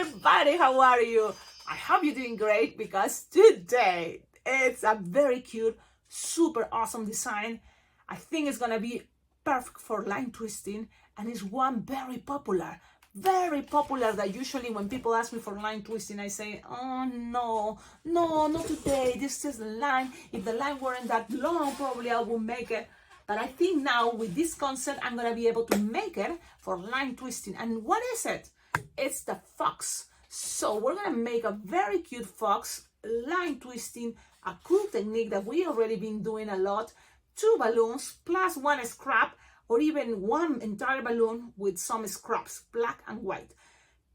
everybody, how are you? I hope you're doing great because today it's a very cute, super awesome design. I think it's gonna be perfect for line twisting, and it's one very popular that usually when people ask me for line twisting, I say, oh no, not today, this is the line. If the line weren't that long, probably I would make it. But I think now with this concept, I'm gonna be able to make it for line twisting. And what is it? It's the fox. So we're gonna make a very cute fox, line twisting, a cool technique that we already been doing a lot. 2 balloons plus 1 scrap, or even 1 entire balloon with some scraps, black and white.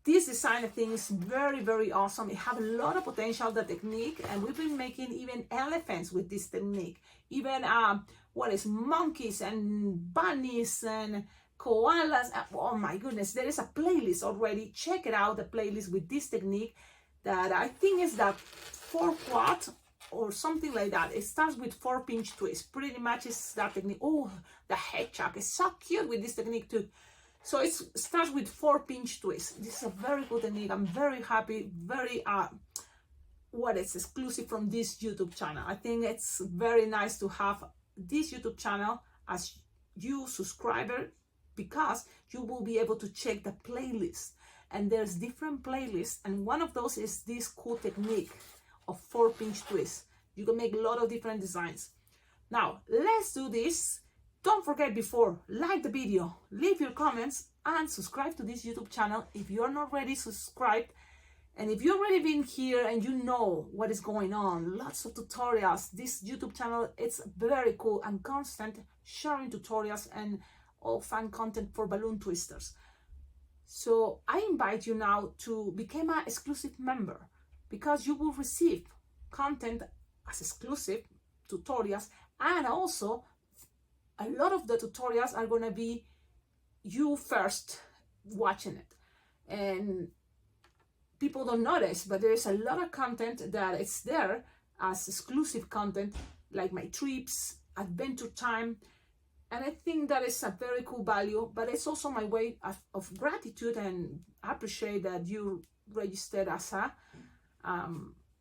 This design, I think, is very awesome. It has a lot of potential, the technique, and we've been making even elephants with this technique. Even monkeys and bunnies and koalas. Oh my goodness, there is a playlist already. Check it out, the playlist with this technique that I think is that 4-quad or something like that. It starts with 4-pinch twist. Pretty much is that technique. Oh, the hedgehog is so cute with this technique too. So it starts with 4-pinch twist. This is a very cool technique. I'm very happy, very it's exclusive from this YouTube channel. I think it's very nice to have this YouTube channel as you subscriber, because you will be able to check the playlist, and there's different playlists, and one of those is this cool technique of 4-pinch twist. You can make a lot of different designs. Now let's do this. Don't forget, before, like the video, leave your comments, and subscribe to this YouTube channel if you're not already subscribed. And if you've already been here and you know what is going on, lots of tutorials. This YouTube channel, it's very cool and constant, sharing tutorials and all fun content for balloon twisters. So I invite you now to become an exclusive member, because you will receive content as exclusive tutorials, and also a lot of the tutorials are going to be you first watching it. And people don't notice, but there's a lot of content that is there as exclusive content, like my trips, adventure time. And I think that is a very cool value, but it's also my way of gratitude, and I appreciate that you registered as a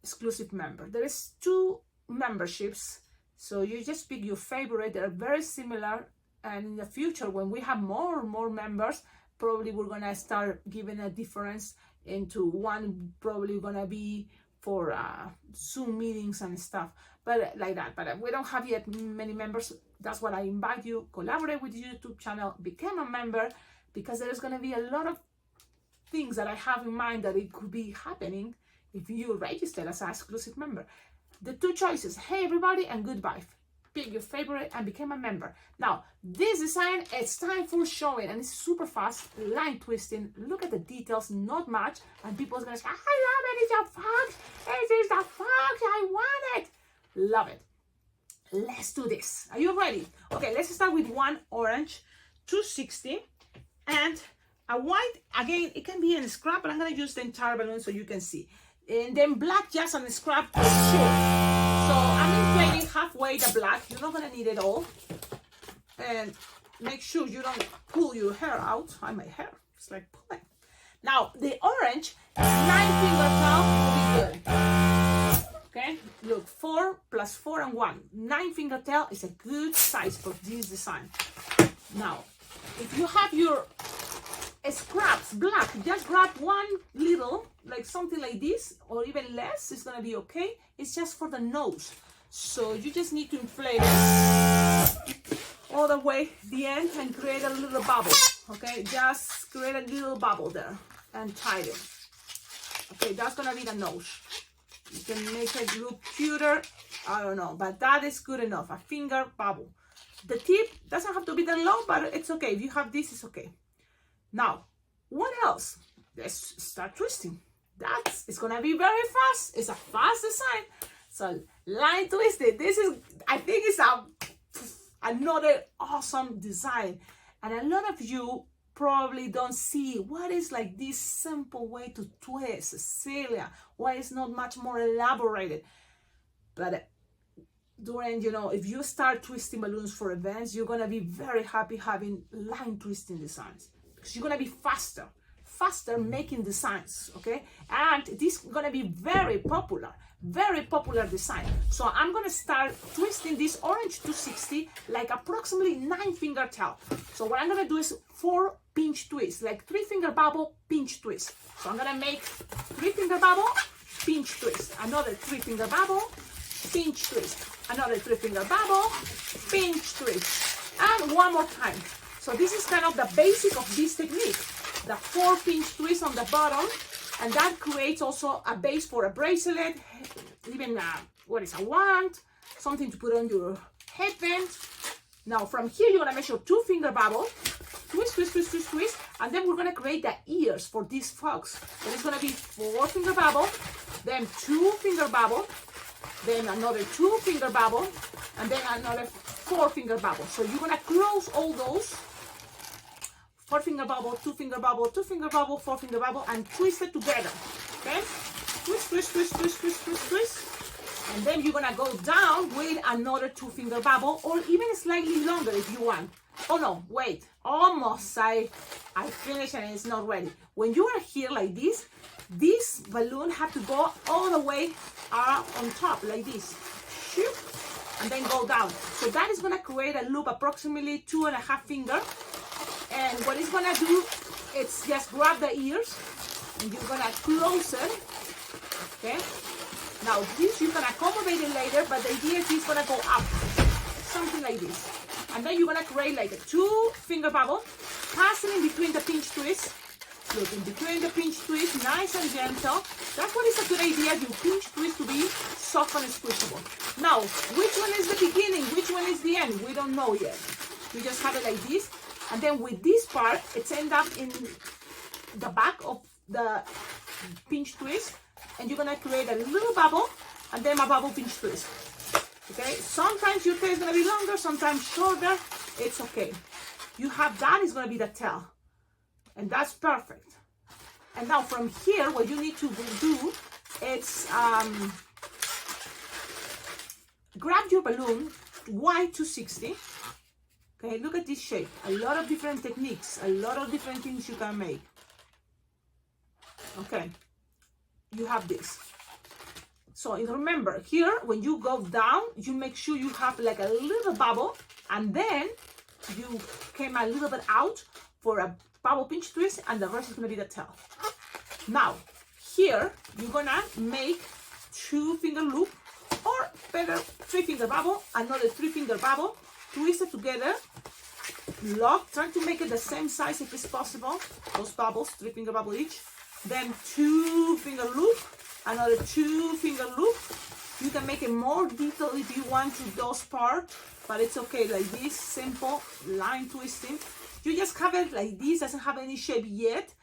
exclusive member. There is 2 memberships, so you just pick your favorite. They're very similar, and in the future, when we have more members, probably we're gonna start giving a difference into one. Probably gonna be for Zoom meetings and stuff, but like that. But we don't have yet many members. That's what I invite you. Collaborate with the YouTube channel, become a member, because there's gonna be a lot of things that I have in mind that it could be happening if you register as an exclusive member. The 2 choices, hey everybody and goodbye. Pick your favorite and become a member. Now, this design, it's time for showing, and it's super fast, line twisting. Look at the details, not much, and people's gonna say, I love it, it's a fox, it is the fox, I want it. Love it. Let's do this. Are you ready? Okay, let's start with 1 orange, 260, and a white. Again, it can be in scrap, but I'm gonna use the entire balloon so you can see. And then black just on the scrap for sure. So I'm inflating halfway the black. You're not gonna need it all. And make sure you don't pull your hair out. My hair, it's like pulling. Now the orange, 9-finger count will be good. Okay, look, 4 plus 4 and 1. 9-finger tail is a good size for this design. Now, if you have your scraps black, just grab 1 little, like something like this, or even less, it's gonna be okay. It's just for the nose, so you just need to inflate it all the way the end and create a little bubble. Okay, just create a little bubble there and tie it. Okay, that's gonna be the nose. You can make it look cuter, I don't know, but that is good enough. A finger bubble. The tip doesn't have to be that long, but it's okay. If you have this, it's okay. Now, what else? Let's start twisting. It's gonna be very fast. It's a fast design. So line twisted. This is, I think it's another awesome design. And a lot of you probably don't see what is like this simple way to twist, Cecilia. Why it's not much more elaborated? But during, if you start twisting balloons for events, you're gonna be very happy having line twisting designs, because you're gonna be faster faster making designs, okay? And this is gonna be very popular design. So I'm gonna start twisting this orange 260 like approximately 9-finger tail. So what I'm gonna do is 4 pinch twists, like 3-finger bubble, pinch twist. So I'm gonna make 3-finger bubble, pinch twist, another 3-finger bubble, pinch twist, another 3-finger bubble, pinch twist, and one more time. So this is kind of the basic of this technique, the 4 pinch twists on the bottom, and that creates also a base for a bracelet, even a wand, something to put on your headband. Now from here you're gonna measure 2-finger bubble, twist, twist, twist, twist, twist, and then we're gonna create the ears for this fox. Then it's gonna be 4-finger bubble, then 2-finger bubble, then another 2-finger bubble, and then another 4-finger bubble. So you're gonna close all those 4-finger bubble, 2-finger bubble, 2-finger bubble, 4-finger bubble, and twist it together. Okay? Twist, twist, twist, twist, twist, twist, twist. And then you're gonna go down with another 2-finger bubble, or even slightly longer if you want. Oh no, wait, almost I finished and it's not ready. When you are here like this balloon have to go all the way on top like this. Shoop, and then go down. So that is gonna create a loop approximately 2.5 fingers. And what it's gonna do, it's just grab the ears and you're gonna close it. Okay. Now this you can accommodate it later, but the idea is it's gonna go up, something like this. And then you're gonna create like a 2-finger bubble, passing in between the pinch twists. Look, in between the pinch twist, nice and gentle. That's what is a good idea, you pinch twist to be soft and squishable. Now, which one is the beginning, which one is the end? We don't know yet. We just have it like this. And then with this part, it's end up in the back of the pinch twist. And you're gonna create a little bubble and then a bubble pinch twist. Okay, sometimes your tail is gonna be longer, sometimes shorter. It's okay. You have that is gonna be the tail. And that's perfect. And now from here, what you need to do is grab your balloon, Y260. Okay, look at this shape. A lot of different techniques, a lot of different things you can make. Okay, you have this. So remember, here, when you go down, you make sure you have like a little bubble, and then you came a little bit out for a bubble pinch twist, and the rest is gonna be the tail. Now, here, you're gonna make 2-finger loop, or better, 3-finger bubble, another 3-finger bubble, twist it together, lock, try to make it the same size if it's possible, those bubbles, 3-finger bubble each, then 2-finger loop, another 2-finger loop. You can make it more detailed if you want to those parts, but it's okay like this, simple line twisting. You just have it like this, doesn't have any shape yet.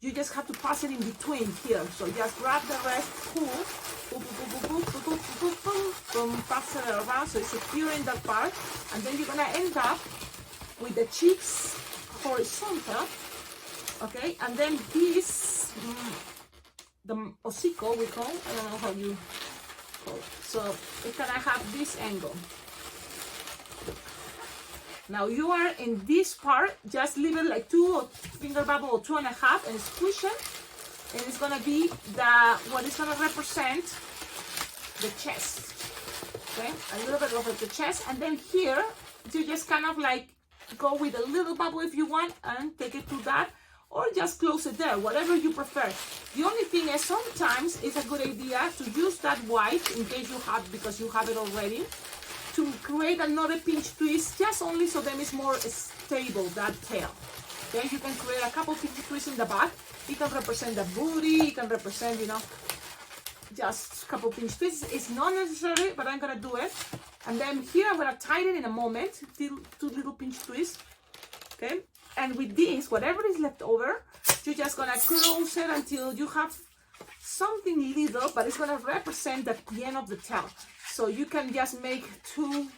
You just have to pass it in between here. So just grab the rest, pull, pass it around so it's securing that part. And then you're gonna end up with the cheeks horizontal, okay? And then this, the hocico we call, I don't know how you call it. So it's gonna have this angle. Now you are in this part, just leave it like 2-finger bubble or 2.5 and squish it. And it's gonna be what is gonna represent the chest. Okay, a little bit over the chest. And then here, you just kind of like go with a little bubble if you want and take it to that, or just close it there, whatever you prefer. The only thing is sometimes it's a good idea to use that white in case you have, because you have it already, to create another pinch twist, just only so then it's more stable, that tail. Okay, you can create a couple pinch twists in the back. It can represent the booty, it can represent, you know, just a couple pinch twists. It's not necessary, but I'm gonna do it. And then here I'm gonna tighten in a moment, 2 little pinch twists, okay? And with this, whatever is left over, you're just gonna close it until you have something little, but it's gonna represent the end of the tail. So you can just make 2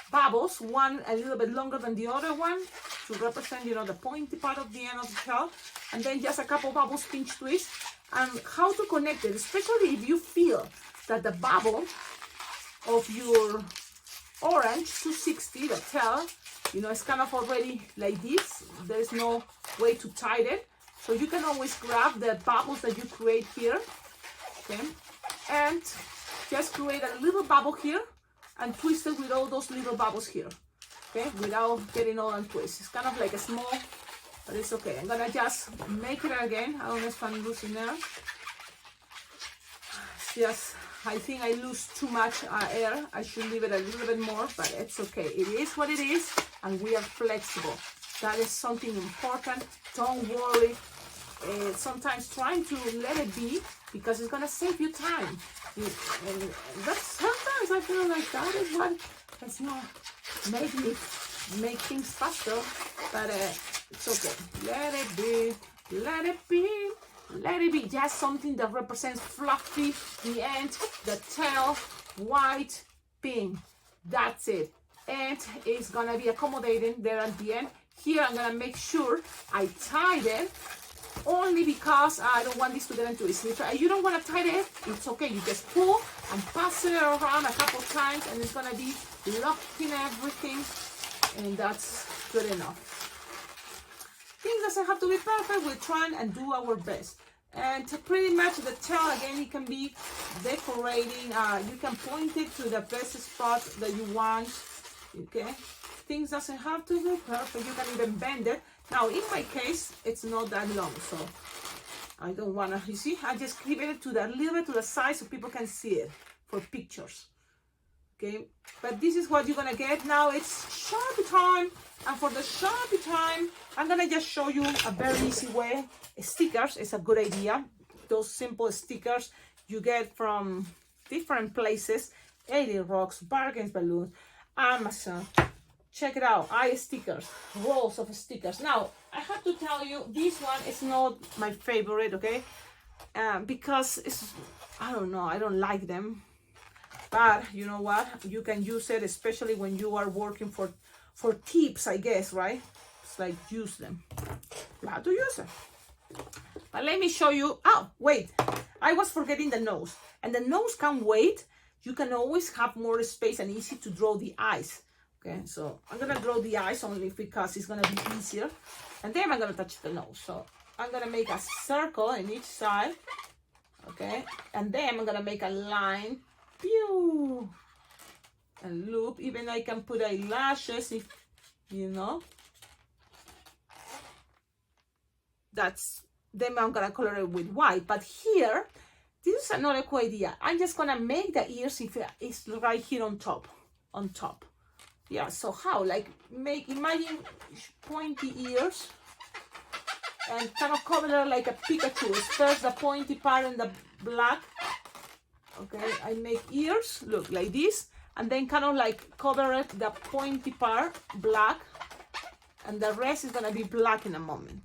bubbles, one a little bit longer than the other one, to represent, you know, the pointy part of the end of the tail, and then just a couple bubbles, pinch twist. And how to connect it, especially if you feel that the bubble of your orange 260, the tail, you know, it's kind of already like this. There's no way to tie it. So you can always grab the bubbles that you create here, okay, and just create a little bubble here and twist it with all those little bubbles here, okay, without getting all untwisted. It's kind of like a small, but it's okay. I'm gonna just make it again. I don't know if I'm losing air. It's just, I think I lose too much air. I should leave it a little bit more, but it's okay. It is what it is, and we are flexible. That is something important. Don't worry. Sometimes trying to let it be, because it's gonna save you time. And that's sometimes I feel like that is what it's not make things faster, but it's okay. Let it be, let it be, let it be. Just something that represents fluffy, the end, the tail, white, pink. That's it. And it's gonna be accommodating there at the end. Here I'm gonna make sure I tie it, only because I don't want this to get into it. If you don't want to tie it, it's okay. You just pull and pass it around a couple times, and it's gonna be locked in everything, and that's good enough. Things doesn't have to be perfect. We're trying and do our best. And pretty much the tail, again, it can be decorating. You can point it to the best spot that you want. Okay, things doesn't have to be perfect. You can even bend it. Now, in my case, it's not that long, so I don't wanna, you see, I just keep it to the little bit to the side so people can see it for pictures. Okay, but this is what you're gonna get. Now it's Sharpie time, and for the Sharpie time, I'm gonna just show you a very easy way. Stickers is a good idea. Those simple stickers you get from different places, 80 Rocks, Bargains Balloons, Amazon. Check it out, stickers, rolls of stickers. Now, I have to tell you, this one is not my favorite, okay? Because it's, I don't know, I don't like them. But you know what? You can use it, especially when you are working for tips, I guess, right? It's like, use them. You have to use it. But let me show you. Oh, wait, I was forgetting the nose. And the nose can wait. You can always have more space and easy to draw the eyes. Okay, so I'm gonna draw the eyes only because it's gonna be easier, and then I'm gonna touch the nose. So I'm gonna make a circle in each side, okay, and then I'm gonna make a line, pew, and loop. Even I can put eyelashes if you know. That's, then I'm gonna color it with white. But here, this is another cool idea. I'm just gonna make the ears if it's right here on top. Yeah, so how? Like, imagine pointy ears and kind of cover it like a Pikachu. It's first the pointy part and the black. Okay, I make ears, look, like this, and then kind of like cover it, the pointy part, black, and the rest is gonna be black in a moment.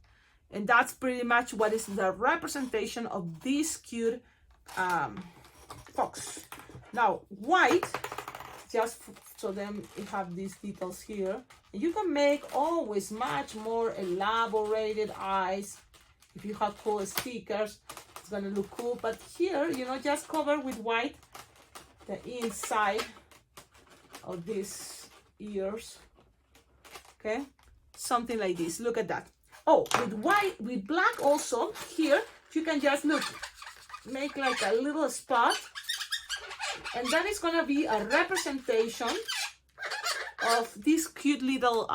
And that's pretty much what is the representation of this cute fox. Now, white, just so then you have these details here. You can make always much more elaborated eyes. If you have cool stickers, it's gonna look cool. But here, you know, just cover with white the inside of these ears. Okay, something like this. Look at that. Oh, with white, with black also here, you can just look, make like a little spot. And that is gonna be a representation of this cute little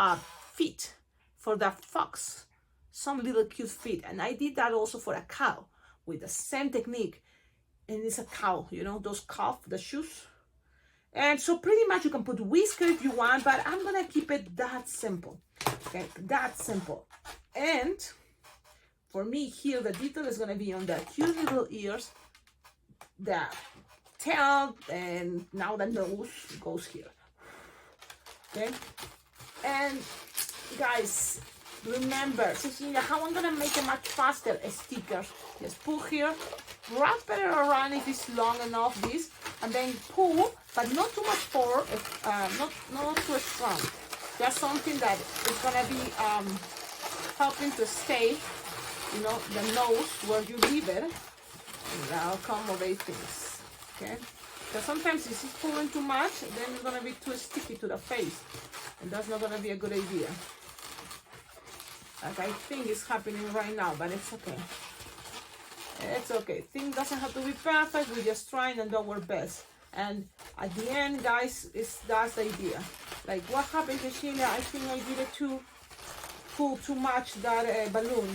feet for the fox. Some little cute feet. And I did that also for a cow with the same technique. And it's a cow, you know, those calf, the shoes. And so pretty much you can put whisker if you want, but I'm gonna keep it that simple. Okay, that simple. And for me here, the detail is gonna be on the cute little ears, the tail, and now the nose goes here. Okay, and guys, remember, Cecilia, how I'm gonna make it much faster? Stickers. Just pull here, wrap it around if it's long enough, this, and then pull, but not too much force, not too strong. Just something that is gonna be helping to stay, you know, the nose where you leave it, and that'll accommodate things. Okay, because sometimes if it's pulling too much, then it's gonna be too sticky to the face, and that's not gonna be a good idea. Like I think it's happening right now, but it's okay. It's okay. Things doesn't have to be perfect. We're just trying and do our best. And at the end, guys, that's the idea. Like what happened, Cecilia? I think I did it too. Pull too much that balloon.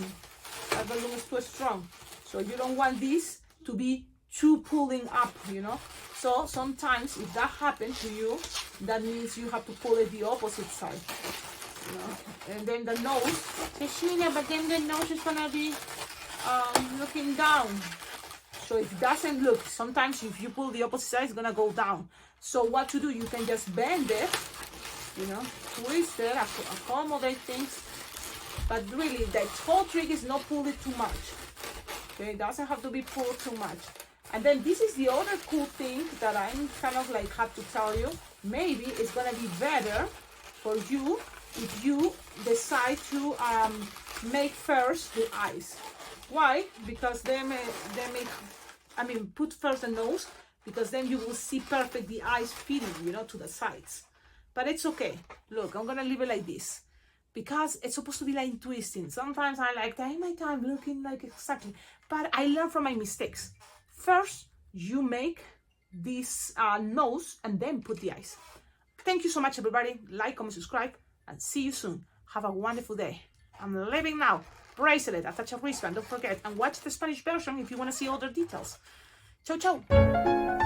That balloon is too strong. So you don't want this to be too pulling up, you know. So sometimes if that happens to you, that means you have to pull it the opposite side. You know? And then the nose, Cecilia, but then the nose is gonna be looking down. So it doesn't look, sometimes if you pull the opposite side, it's gonna go down. So what to do, you can just bend it, you know, twist it, accommodate things. But really, the whole trick is not pull it too much. Okay, it doesn't have to be pulled too much. And then this is the other cool thing that I'm kind of like have to tell you. Maybe it's gonna be better for you if you decide to make first the eyes. Why? Because put first the nose, because then you will see perfect the eyes fitting, you know, to the sides. But it's okay. Look, I'm gonna leave it like this because it's supposed to be line twisting. Sometimes I like take my time looking like exactly, but I learn from my mistakes. First, you make this nose and then put the eyes. Thank you so much, everybody. Like, comment, subscribe, and see you soon. Have a wonderful day. I'm leaving now. Bracelet, attach a wristband, don't forget, and watch the Spanish version if you want to see other details. Ciao, ciao.